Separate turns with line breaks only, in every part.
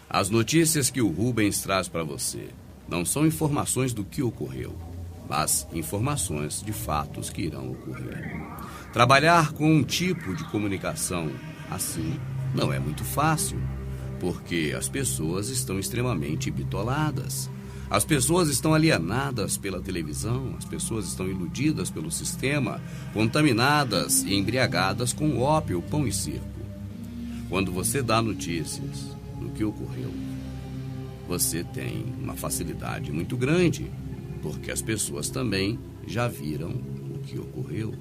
As notícias que o Rubens traz para você não são informações do que ocorreu, mas informações de fatos que irão ocorrer. Trabalhar com um tipo de comunicação assim não é muito fácil, porque as pessoas estão extremamente bitoladas. As pessoas estão alienadas pela televisão, as pessoas estão iludidas pelo sistema, contaminadas e embriagadas com ópio, pão e circo. Quando você dá notícias do que ocorreu, você tem uma facilidade muito grande, porque as pessoas também já viram o que ocorreu.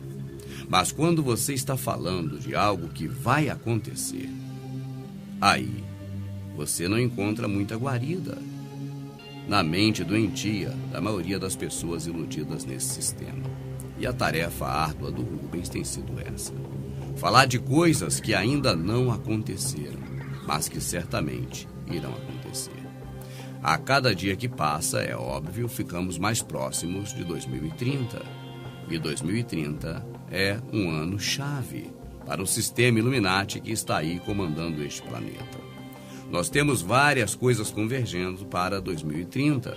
Mas quando você está falando de algo que vai acontecer, aí você não encontra muita guarida na mente doentia da maioria das pessoas iludidas nesse sistema. E a tarefa árdua do Rubens tem sido essa: falar de coisas que ainda não aconteceram, mas que certamente irão acontecer. A cada dia que passa, é óbvio, ficamos mais próximos de 2030. E 2030 é um ano-chave para o sistema Illuminati que está aí comandando este planeta. Nós temos várias coisas convergendo para 2030.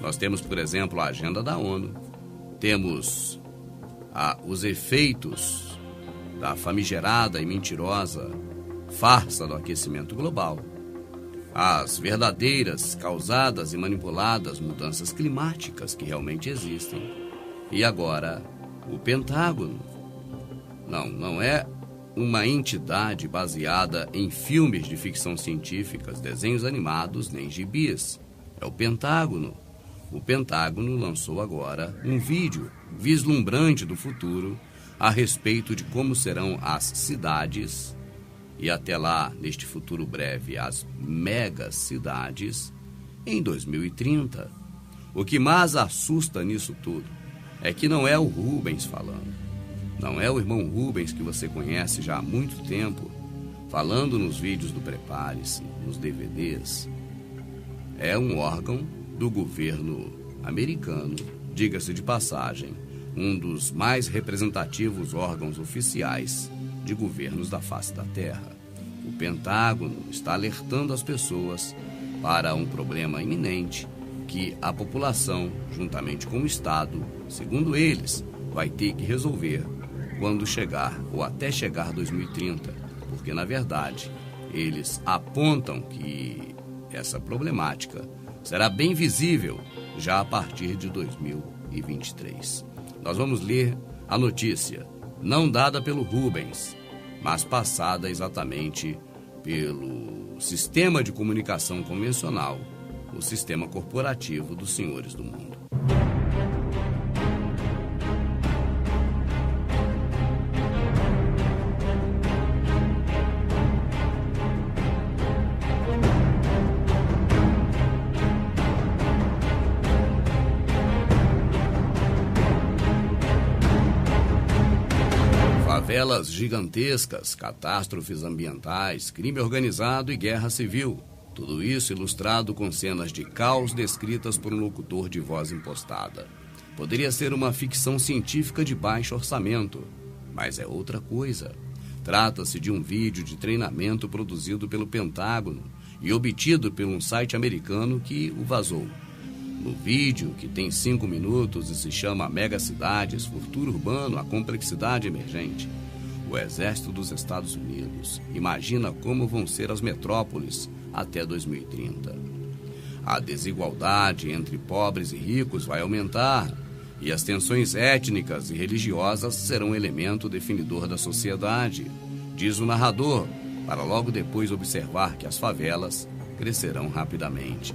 Nós temos, por exemplo, a agenda da ONU, temos os efeitos da famigerada e mentirosa farsa do aquecimento global, as verdadeiras, causadas e manipuladas mudanças climáticas que realmente existem, e agora o Pentágono. Não é uma entidade baseada em filmes de ficção científica, desenhos animados, nem gibis. É o Pentágono. O Pentágono lançou agora um vídeo vislumbrante do futuro a respeito de como serão as cidades e até lá, neste futuro breve, as megacidades em 2030. O que mais assusta nisso tudo é que não é o Rubens falando. Não é o irmão Rubens que você conhece já há muito tempo, falando nos vídeos do Prepare-se, nos DVDs. É um órgão do governo americano, diga-se de passagem, um dos mais representativos órgãos oficiais de governos da face da Terra. O Pentágono está alertando as pessoas para um problema iminente que a população, juntamente com o Estado, segundo eles, vai ter que resolver quando chegar, ou até chegar 2030, porque, na verdade, eles apontam que essa problemática será bem visível já a partir de 2023. Nós vamos ler a notícia, não dada pelo Rubens, mas passada exatamente pelo sistema de comunicação convencional, o sistema corporativo dos senhores do mundo. Favelas gigantescas, catástrofes ambientais, crime organizado e guerra civil. Tudo isso ilustrado com cenas de caos descritas por um locutor de voz impostada. Poderia ser uma ficção científica de baixo orçamento, mas é outra coisa. Trata-se de um vídeo de treinamento produzido pelo Pentágono e obtido por um site americano que o vazou. No vídeo, que tem 5 minutos e se chama Megacidades, Futuro Urbano, a Complexidade Emergente, o Exército dos Estados Unidos imagina como vão ser as metrópoles até 2030. A desigualdade entre pobres e ricos vai aumentar e as tensões étnicas e religiosas serão um elemento definidor da sociedade, diz o narrador, para logo depois observar que as favelas crescerão rapidamente.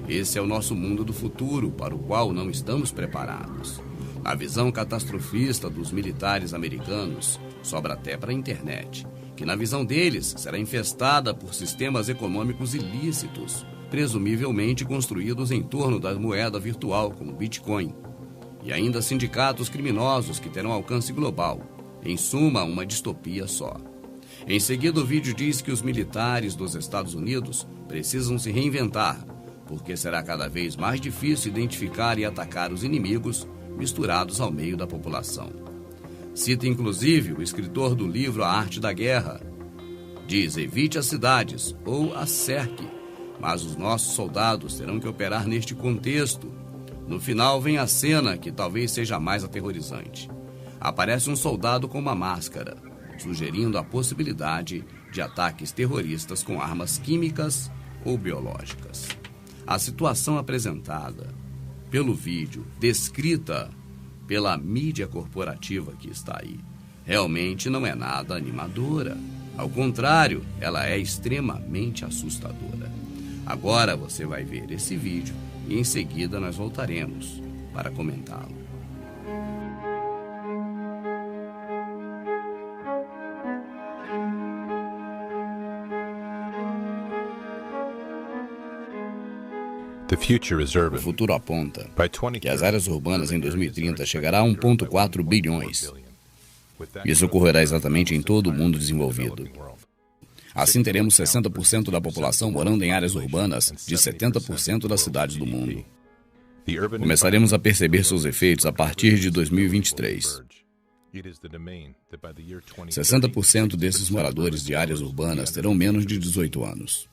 Esse é o nosso mundo do futuro, para o qual não estamos preparados. A visão catastrofista dos militares americanos sobra até para a internet, que na visão deles será infestada por sistemas econômicos ilícitos, presumivelmente construídos em torno da moeda virtual, como Bitcoin, e ainda sindicatos criminosos que terão alcance global. Em suma, uma distopia só. Em seguida, o vídeo diz que os militares dos Estados Unidos precisam se reinventar, porque será cada vez mais difícil identificar e atacar os inimigos misturados ao meio da população. Cita inclusive o escritor do livro A Arte da Guerra. Diz: evite as cidades ou as cerque, mas os nossos soldados terão que operar neste contexto. No final vem a cena que talvez seja a mais aterrorizante. Aparece um soldado com uma máscara, sugerindo a possibilidade de ataques terroristas com armas químicas ou biológicas. A situação apresentada pelo vídeo, descrita pela mídia corporativa que está aí, realmente não é nada animadora. Ao contrário, ela é extremamente assustadora. Agora você vai ver esse vídeo e em seguida nós voltaremos para comentá-lo. O futuro aponta que as áreas urbanas em 2030 chegará a 1,4 bilhões. Isso ocorrerá exatamente em todo o mundo desenvolvido. Assim teremos 60% da população morando em áreas urbanas de 70% das cidades do mundo. Começaremos a perceber seus efeitos a partir de 2023. 60% desses moradores de áreas urbanas terão menos de 18 anos.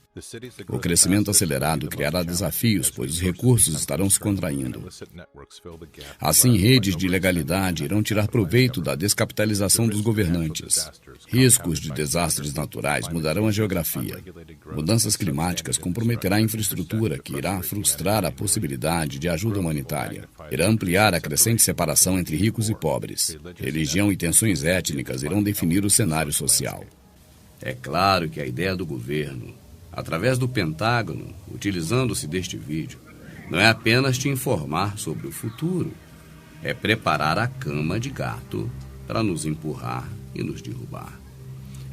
O crescimento acelerado criará desafios, pois os recursos estarão se contraindo. Assim, redes de ilegalidade irão tirar proveito da descapitalização dos governantes. Riscos de desastres naturais mudarão a geografia. Mudanças climáticas comprometerá a infraestrutura, que irá frustrar a possibilidade de ajuda humanitária. Irá ampliar a crescente separação entre ricos e pobres. Religião e tensões étnicas irão definir o cenário social. É claro que a ideia do governo, através do Pentágono, utilizando-se deste vídeo, não é apenas te informar sobre o futuro, é preparar a cama de gato para nos empurrar e nos derrubar.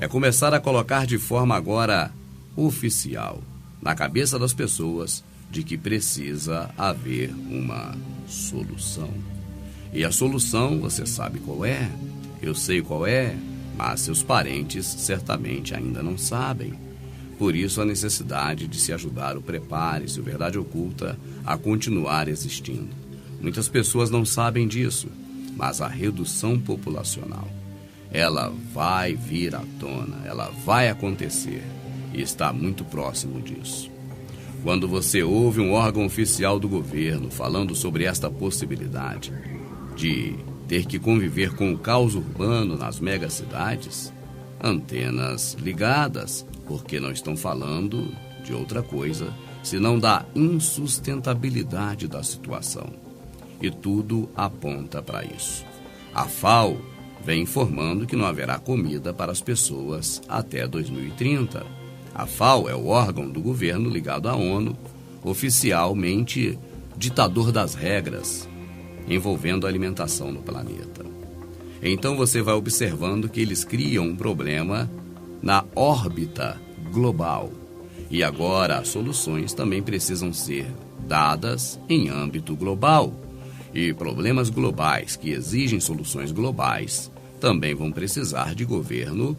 É começar a colocar de forma agora oficial na cabeça das pessoas de que precisa haver uma solução. E a solução, você sabe qual é, eu sei qual é, mas seus parentes certamente ainda não sabem. Por isso, a necessidade de se ajudar o Prepare-se, o Verdade Oculta, a continuar existindo. Muitas pessoas não sabem disso, mas a redução populacional, ela vai vir à tona, ela vai acontecer e está muito próximo disso. Quando você ouve um órgão oficial do governo falando sobre esta possibilidade de ter que conviver com o caos urbano nas megacidades, antenas ligadas, porque não estão falando de outra coisa, senão da insustentabilidade da situação. E tudo aponta para isso. A FAO vem informando que não haverá comida para as pessoas até 2030. A FAO é o órgão do governo ligado à ONU, oficialmente ditador das regras envolvendo a alimentação no planeta. Então você vai observando que eles criam um problema na órbita global. E agora as soluções também precisam ser dadas em âmbito global. E problemas globais que exigem soluções globais também vão precisar de governo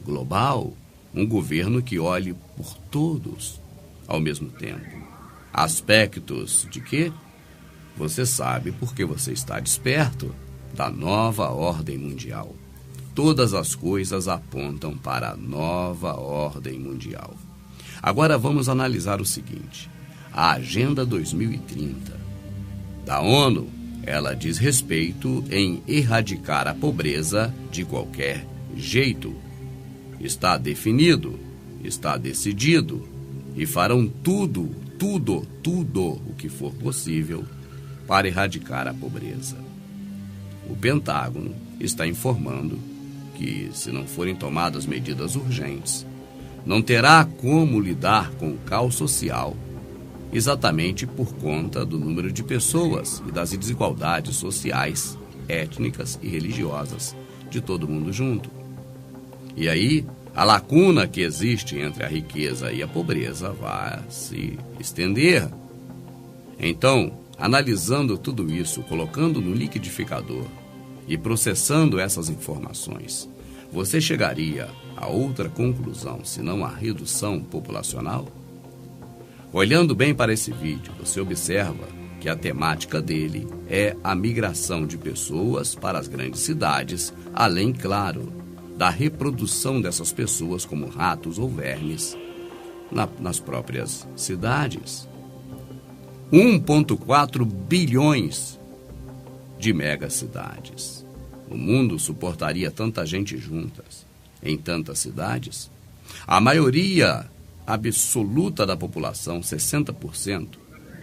global. Um governo que olhe por todos ao mesmo tempo. Aspectos de quê? Você sabe porque você está desperto da nova ordem mundial. Todas as coisas apontam para a nova ordem mundial. Agora vamos analisar o seguinte. A Agenda 2030 da ONU, ela diz respeito em erradicar a pobreza de qualquer jeito. Está definido, está decidido e farão tudo o que for possível para erradicar a pobreza. O Pentágono está informando que, se não forem tomadas medidas urgentes, não terá como lidar com o caos social, exatamente por conta do número de pessoas e das desigualdades sociais, étnicas e religiosas de todo mundo junto. E aí, a lacuna que existe entre a riqueza e a pobreza vai se estender. Então, analisando tudo isso, colocando no liquidificador e processando essas informações, você chegaria a outra conclusão, senão a redução populacional? Olhando bem para esse vídeo, você observa que a temática dele é a migração de pessoas para as grandes cidades, além, claro, da reprodução dessas pessoas como ratos ou vermes nas próprias cidades. 1,4 bilhões de megacidades. O mundo suportaria tanta gente juntas, em tantas cidades? A maioria absoluta da população, 60%,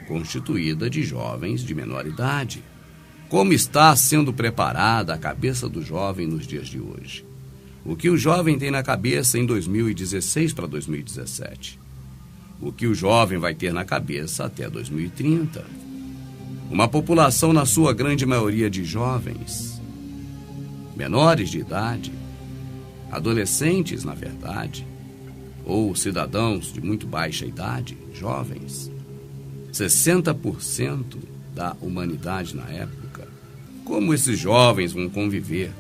constituída de jovens de menor idade. Como está sendo preparada a cabeça do jovem nos dias de hoje? O que o jovem tem na cabeça em 2016 para 2017? O que o jovem vai ter na cabeça até 2030? Uma população, na sua grande maioria, de jovens, menores de idade, adolescentes, na verdade, ou cidadãos de muito baixa idade, jovens, 60% da humanidade na época. Como esses jovens vão conviver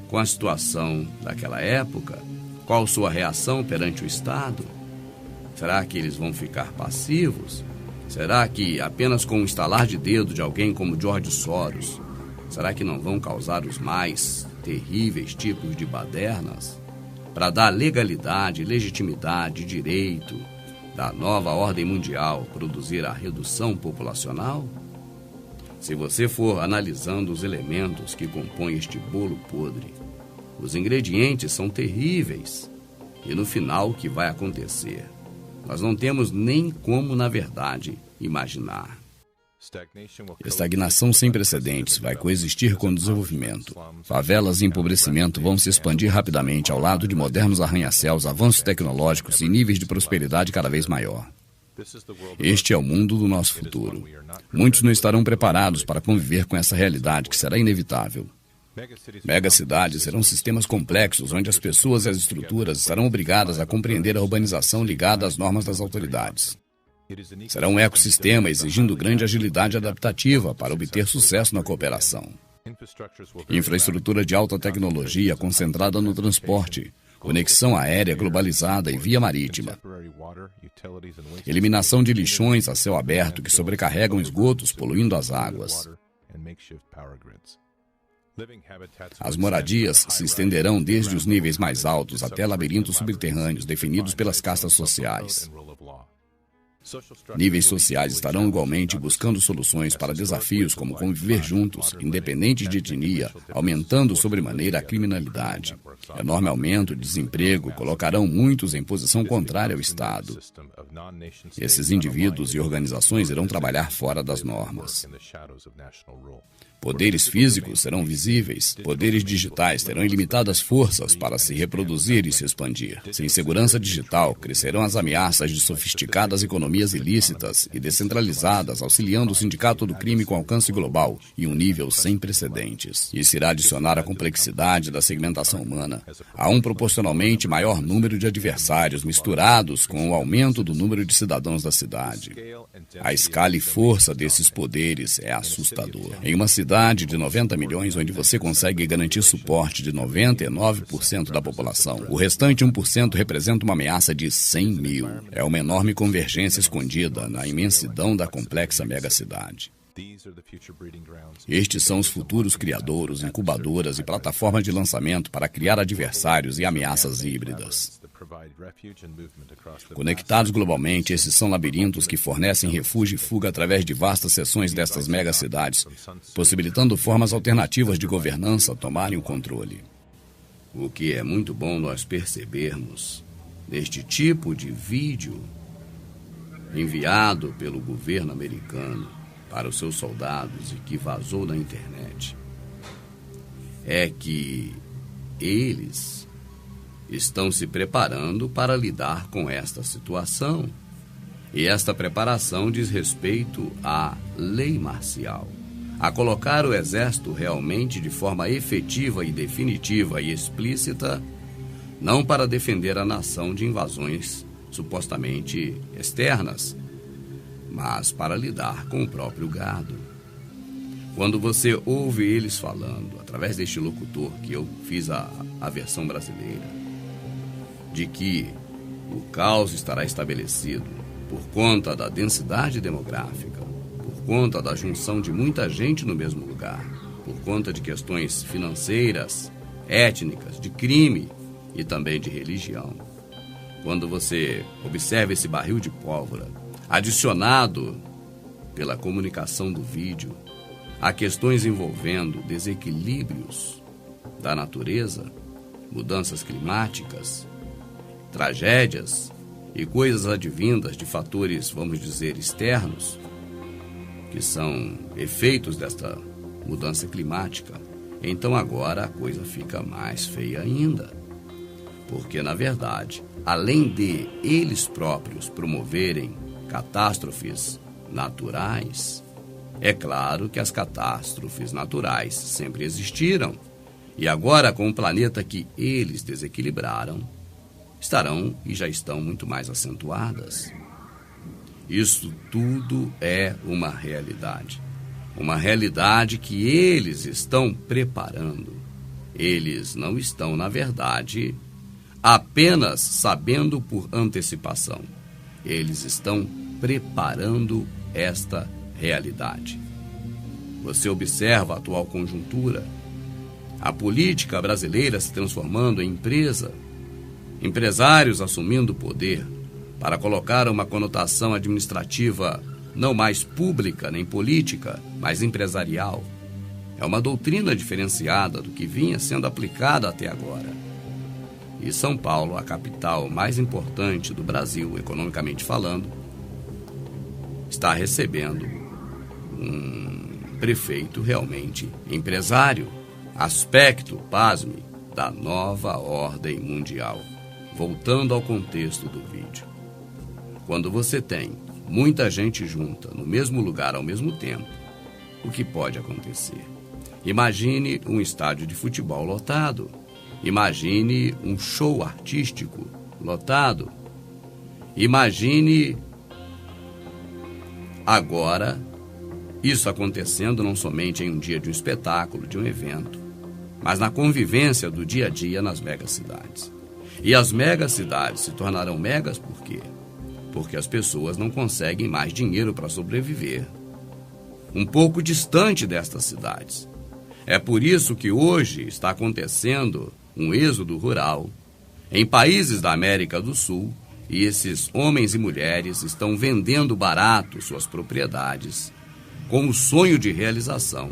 com a situação daquela época? Qual sua reação perante o Estado? Será que eles vão ficar passivos? Será que apenas com o estalar de dedo de alguém como George Soros, será que não vão causar os mais terríveis tipos de badernas para dar legalidade, legitimidade, direito da nova ordem mundial produzir a redução populacional? Se você for analisando os elementos que compõem este bolo podre, os ingredientes são terríveis. E no final, o que vai acontecer? Nós não temos nem como, na verdade, imaginar.
Estagnação sem precedentes vai coexistir com o desenvolvimento. Favelas e empobrecimento vão se expandir rapidamente ao lado de modernos arranha-céus, avanços tecnológicos e níveis de prosperidade cada vez maior. Este é o mundo do nosso futuro. Muitos não estarão preparados para conviver com essa realidade que será inevitável. Megacidades serão sistemas complexos onde as pessoas e as estruturas estarão obrigadas a compreender a urbanização ligada às normas das autoridades. Será um ecossistema exigindo grande agilidade adaptativa para obter sucesso na cooperação. Infraestrutura de alta tecnologia concentrada no transporte, conexão aérea globalizada e via marítima. Eliminação de lixões a céu aberto que sobrecarregam esgotos, poluindo as águas. As moradias se estenderão desde os níveis mais altos até labirintos subterrâneos definidos pelas castas sociais. Níveis sociais estarão igualmente buscando soluções para desafios como conviver juntos, independente de etnia, aumentando sobremaneira a criminalidade. Enorme aumento de desemprego colocarão muitos em posição contrária ao Estado. Esses indivíduos e organizações irão trabalhar fora das normas. Poderes físicos serão visíveis, poderes digitais terão ilimitadas forças para se reproduzir e se expandir. Sem segurança digital, crescerão as ameaças de sofisticadas economias ilícitas e descentralizadas, auxiliando o sindicato do crime com alcance global e um nível sem precedentes. Isso irá adicionar a complexidade da segmentação humana a um proporcionalmente maior número de adversários misturados com o aumento do número de cidadãos da cidade. A escala e força desses poderes é assustador. Em uma cidade de 90 milhões, onde você consegue garantir suporte de 99% da população, o restante 1% representa uma ameaça de 100 mil. É uma enorme convergência escondida na imensidão da complexa megacidade. Estes são os futuros criadouros, incubadoras e plataformas de lançamento para criar adversários e ameaças híbridas. Conectados globalmente, esses são labirintos que fornecem refúgio e fuga através de vastas seções destas megacidades, possibilitando formas alternativas de governança tomarem o controle.
O que é muito bom nós percebermos neste tipo de vídeo enviado pelo governo americano para os seus soldados e que vazou na internet é que eles estão se preparando para lidar com esta situação. E esta preparação diz respeito à lei marcial, a colocar o exército realmente de forma efetiva e definitiva e explícita, não para defender a nação de invasões supostamente externas, mas para lidar com o próprio gado. Quando você ouve eles falando, através deste locutor, que eu fiz a versão brasileira, de que o caos estará estabelecido por conta da densidade demográfica, por conta da junção de muita gente no mesmo lugar, por conta de questões financeiras, étnicas, de crime e também de religião. quando você observa esse barril de pólvora, adicionado pela comunicação do vídeo a questões envolvendo desequilíbrios da natureza, mudanças climáticas, tragédias e coisas advindas de fatores, vamos dizer, externos, que são efeitos desta mudança climática, então agora a coisa fica mais feia ainda. Porque, na verdade, além de eles próprios promoverem catástrofes naturais, é claro que as catástrofes naturais sempre existiram. E agora, com o planeta que eles desequilibraram, estarão e já estão muito mais acentuadas. Isso tudo é uma realidade. Uma realidade que eles estão preparando. Eles não estão, na verdade, apenas sabendo por antecipação. Eles estão preparando esta realidade. Você observa a atual conjuntura, a política brasileira se transformando em empresa, empresários assumindo o poder para colocar uma conotação administrativa não mais pública nem política, mas empresarial. É uma doutrina diferenciada do que vinha sendo aplicada até agora. E São Paulo, a capital mais importante do Brasil, economicamente falando, está recebendo um prefeito realmente empresário, aspecto, pasme, da nova ordem mundial. Voltando ao contexto do vídeo. Quando você tem muita gente junta no mesmo lugar ao mesmo tempo, o que pode acontecer? Imagine um estádio de futebol lotado. Imagine um show artístico lotado. Imagine agora isso acontecendo não somente em um dia de um espetáculo, de um evento, mas na convivência do dia a dia nas megacidades. E as megacidades se tornarão megas por quê? Porque as pessoas não conseguem mais dinheiro para sobreviver. Um pouco distante destas cidades. É por isso que hoje está acontecendo um êxodo rural em países da América do Sul e esses homens e mulheres estão vendendo barato suas propriedades com o sonho de realização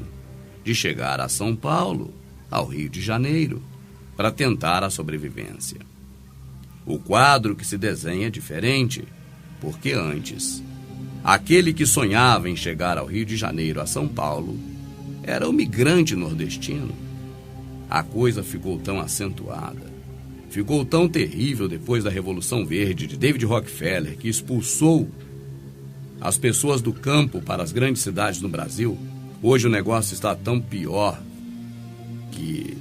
de chegar a São Paulo, ao Rio de Janeiro, para tentar a sobrevivência. O quadro que se desenha é diferente, porque antes, aquele que sonhava em chegar ao Rio de Janeiro, a São Paulo, era o migrante nordestino. A coisa ficou tão acentuada, ficou tão terrível depois da Revolução Verde de David Rockefeller, que expulsou as pessoas do campo para as grandes cidades no Brasil. Hoje o negócio está tão pior que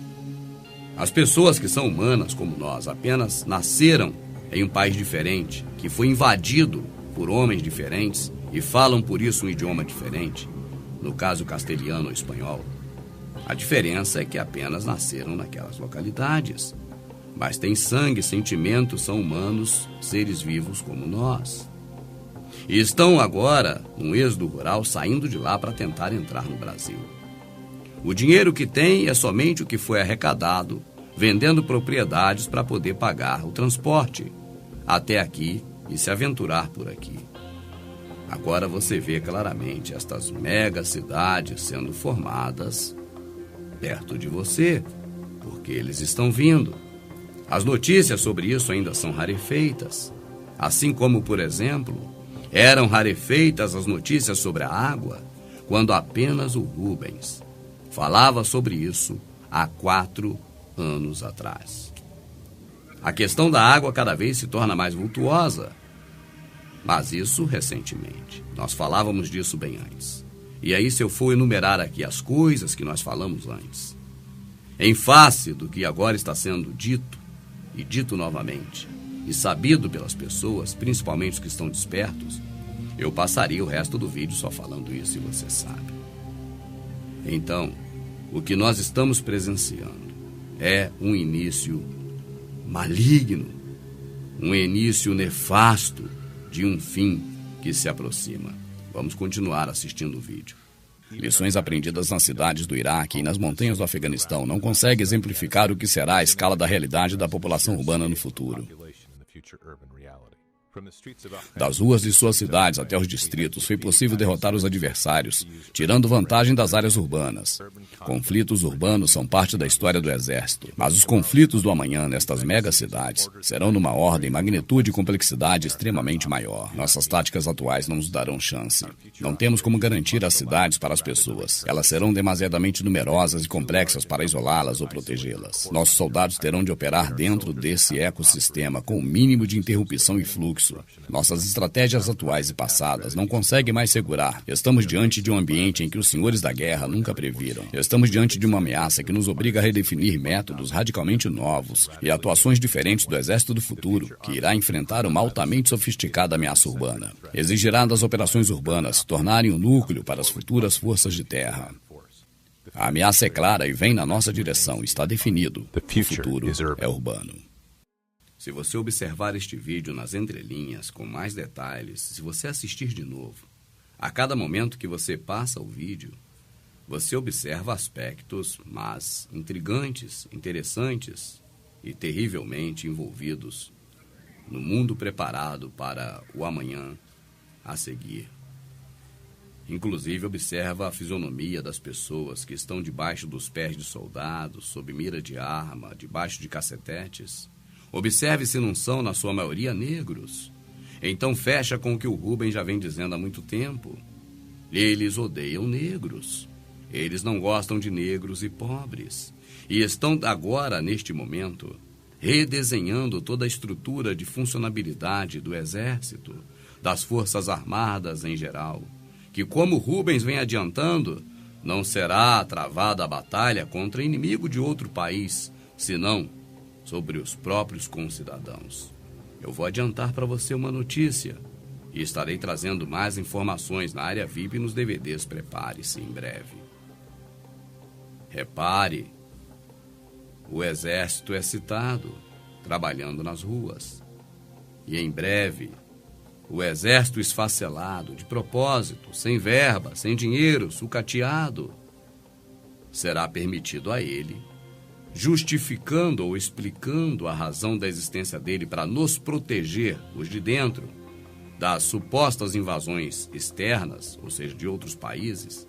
as pessoas que são humanas como nós apenas nasceram em um país diferente, que foi invadido por homens diferentes e falam por isso um idioma diferente, no caso castelhano ou espanhol. A diferença é que apenas nasceram naquelas localidades, mas têm sangue, sentimentos, são humanos, seres vivos como nós. E estão agora, num êxodo rural, saindo de lá para tentar entrar no Brasil. O dinheiro que tem é somente o que foi arrecadado, vendendo propriedades para poder pagar o transporte até aqui e se aventurar por aqui. Agora você vê claramente estas mega cidades sendo formadas perto de você, porque eles estão vindo. As notícias sobre isso ainda são rarefeitas, assim como, por exemplo, eram rarefeitas as notícias sobre a água, quando apenas o Rubens falava sobre isso há 4 anos atrás. A questão da água cada vez se torna mais vultuosa, mas isso recentemente. Nós falávamos disso bem antes. E aí, se eu for enumerar aqui as coisas que nós falamos antes, em face do que agora está sendo dito, e dito novamente, e sabido pelas pessoas, principalmente os que estão despertos, eu passaria o resto do vídeo só falando isso e você sabe. Então, o que nós estamos presenciando é um início maligno, um início nefasto de um fim que se aproxima. Vamos continuar assistindo o vídeo.
Lições aprendidas nas cidades do Iraque e nas montanhas do Afeganistão não conseguem exemplificar o que será a escala da realidade da população urbana no futuro. Das ruas de suas cidades até os distritos, foi possível derrotar os adversários, tirando vantagem das áreas urbanas. Conflitos urbanos são parte da história do Exército, mas os conflitos do amanhã nestas megacidades serão numa ordem, magnitude e complexidade extremamente maior. Nossas táticas atuais não nos darão chance. Não temos como garantir as cidades para as pessoas. Elas serão demasiadamente numerosas e complexas para isolá-las ou protegê-las. Nossos soldados terão de operar dentro desse ecossistema com o mínimo de interrupção e fluxo. Nossas estratégias atuais e passadas não conseguem mais segurar. Estamos diante de um ambiente em que os senhores da guerra nunca previram. Estamos diante de uma ameaça que nos obriga a redefinir métodos radicalmente novos e atuações diferentes do Exército do Futuro, que irá enfrentar uma altamente sofisticada ameaça urbana. Exigirá das operações urbanas se tornarem o núcleo para as futuras forças de terra. A ameaça é clara e vem na nossa direção. Está definido. O futuro é urbano.
Se você observar este vídeo nas entrelinhas, com mais detalhes, se você assistir de novo, a cada momento que você passa o vídeo, você observa aspectos, mas intrigantes, interessantes e terrivelmente envolvidos no mundo preparado para o amanhã a seguir. Inclusive, observa a fisionomia das pessoas que estão debaixo dos pés de soldados, sob mira de arma, debaixo de cacetetes. Observe se não são, na sua maioria, negros. Então fecha com o que o Rubens já vem dizendo há muito tempo. Eles odeiam negros. Eles não gostam de negros e pobres. E estão agora, neste momento, redesenhando toda a estrutura de funcionabilidade do Exército, das Forças Armadas em geral, que, como Rubens vem adiantando, não será travada a batalha contra inimigo de outro país, senão sobre os próprios concidadãos. Eu vou adiantar para você uma notícia e estarei trazendo mais informações na área VIP e nos DVDs. Prepare-se em breve. Repare, o Exército é citado, trabalhando nas ruas. E em breve, o Exército esfacelado, de propósito, sem verba, sem dinheiro, sucateado, será permitido a ele, justificando ou explicando a razão da existência dele para nos proteger, os de dentro, das supostas invasões externas, ou seja, de outros países,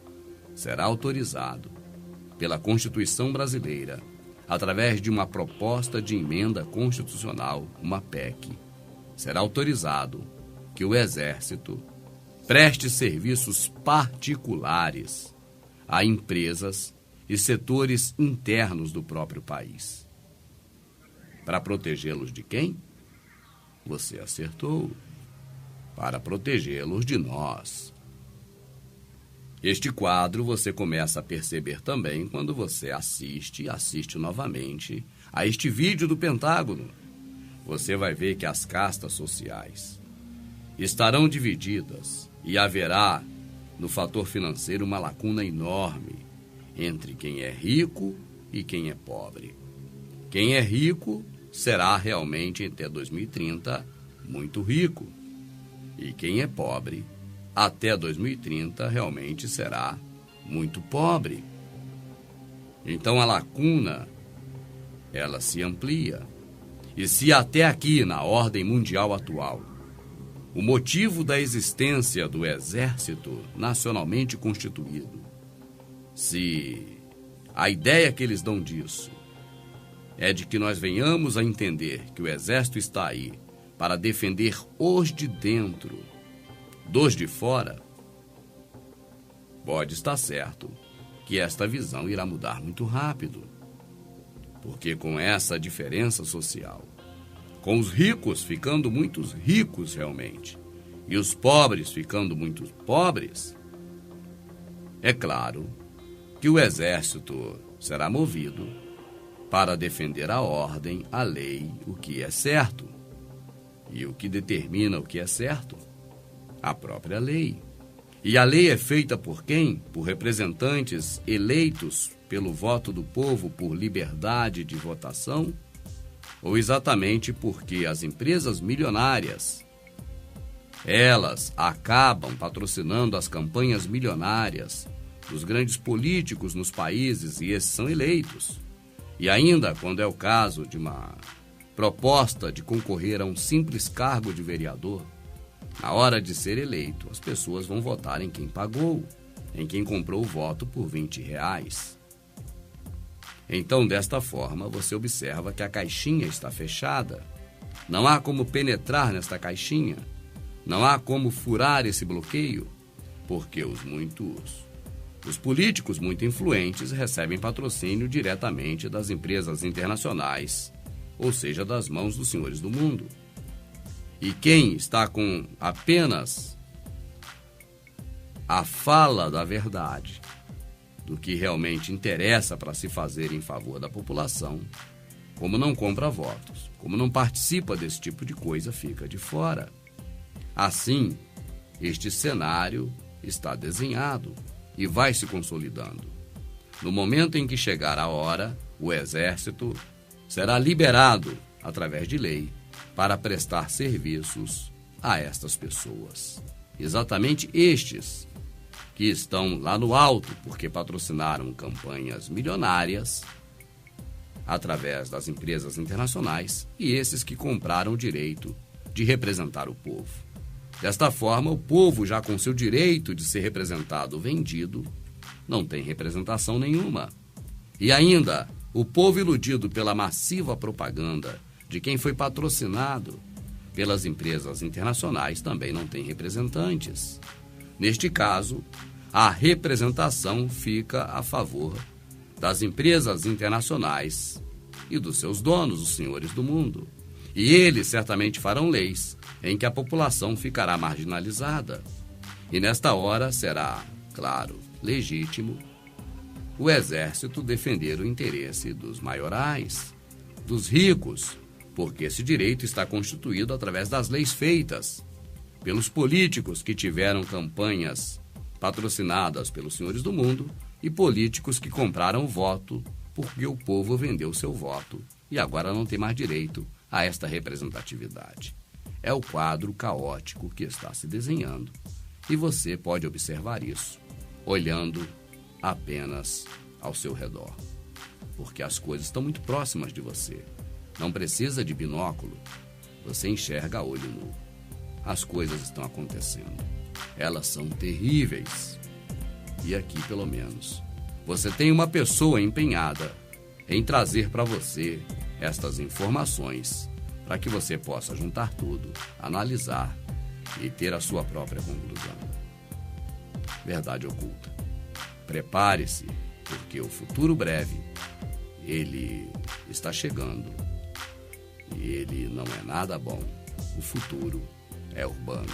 será autorizado pela Constituição brasileira, através de uma proposta de emenda constitucional, uma PEC. Será autorizado que o Exército preste serviços particulares a empresas e setores internos do próprio país. Para protegê-los de quem? Você acertou. Para protegê-los de nós. Este quadro você começa a perceber também quando você assiste novamente a este vídeo do Pentágono. Você vai ver que as castas sociais estarão divididas e haverá, no fator financeiro, uma lacuna enorme entre quem é rico e quem é pobre. Quem é rico será realmente, até 2030, muito rico. E quem é pobre, até 2030, realmente será muito pobre. Então a lacuna, ela se amplia. E se até aqui, na ordem mundial atual, o motivo da existência do Exército nacionalmente constituído, se a ideia que eles dão disso é de que nós venhamos a entender que o Exército está aí para defender os de dentro dos de fora, pode estar certo que esta visão irá mudar muito rápido. Porque com essa diferença social, com os ricos ficando muito ricos realmente, e os pobres ficando muito pobres, é claro que o Exército será movido para defender a ordem, a lei, o que é certo. E o que determina o que é certo? A própria lei. E a lei é feita por quem? Por representantes eleitos pelo voto do povo por liberdade de votação? Ou exatamente porque as empresas milionárias, elas acabam patrocinando as campanhas milionárias dos grandes políticos nos países, e esses são eleitos. E ainda, quando é o caso de uma proposta de concorrer a um simples cargo de vereador, na hora de ser eleito, as pessoas vão votar em quem pagou, em quem comprou o voto por R$20. Então, desta forma, você observa que a caixinha está fechada. Não há como penetrar nesta caixinha. Não há como furar esse bloqueio, porque os políticos muito influentes recebem patrocínio diretamente das empresas internacionais, ou seja, das mãos dos senhores do mundo. E quem está com apenas a fala da verdade, do que realmente interessa para se fazer em favor da população, como não compra votos, como não participa desse tipo de coisa, fica de fora. Assim, este cenário está desenhado e vai se consolidando. No momento em que chegar a hora, o Exército será liberado, através de lei, para prestar serviços a estas pessoas. Exatamente estes que estão lá no alto porque patrocinaram campanhas milionárias através das empresas internacionais e esses que compraram o direito de representar o povo. Desta forma, o povo, já com seu direito de ser representado vendido, não tem representação nenhuma. E ainda, o povo iludido pela massiva propaganda de quem foi patrocinado pelas empresas internacionais também não tem representantes. Neste caso, a representação fica a favor das empresas internacionais e dos seus donos, os senhores do mundo. E eles certamente farão leis em que a população ficará marginalizada. E nesta hora será, claro, legítimo o Exército defender o interesse dos maiorais, dos ricos, porque esse direito está constituído através das leis feitas pelos políticos que tiveram campanhas patrocinadas pelos senhores do mundo e políticos que compraram voto porque o povo vendeu seu voto e agora não tem mais direito a esta representatividade. É o quadro caótico que está se desenhando e você pode observar isso olhando apenas ao seu redor, porque as coisas estão muito próximas de você. Não precisa de binóculo, você enxerga a olho nu. As coisas estão acontecendo. Elas são terríveis. E aqui, pelo menos, você tem uma pessoa empenhada em trazer para você estas informações para que você possa juntar tudo, analisar e ter a sua própria conclusão. Verdade oculta. Prepare-se, porque o futuro breve, ele está chegando. E ele não é nada bom. O futuro é urbano.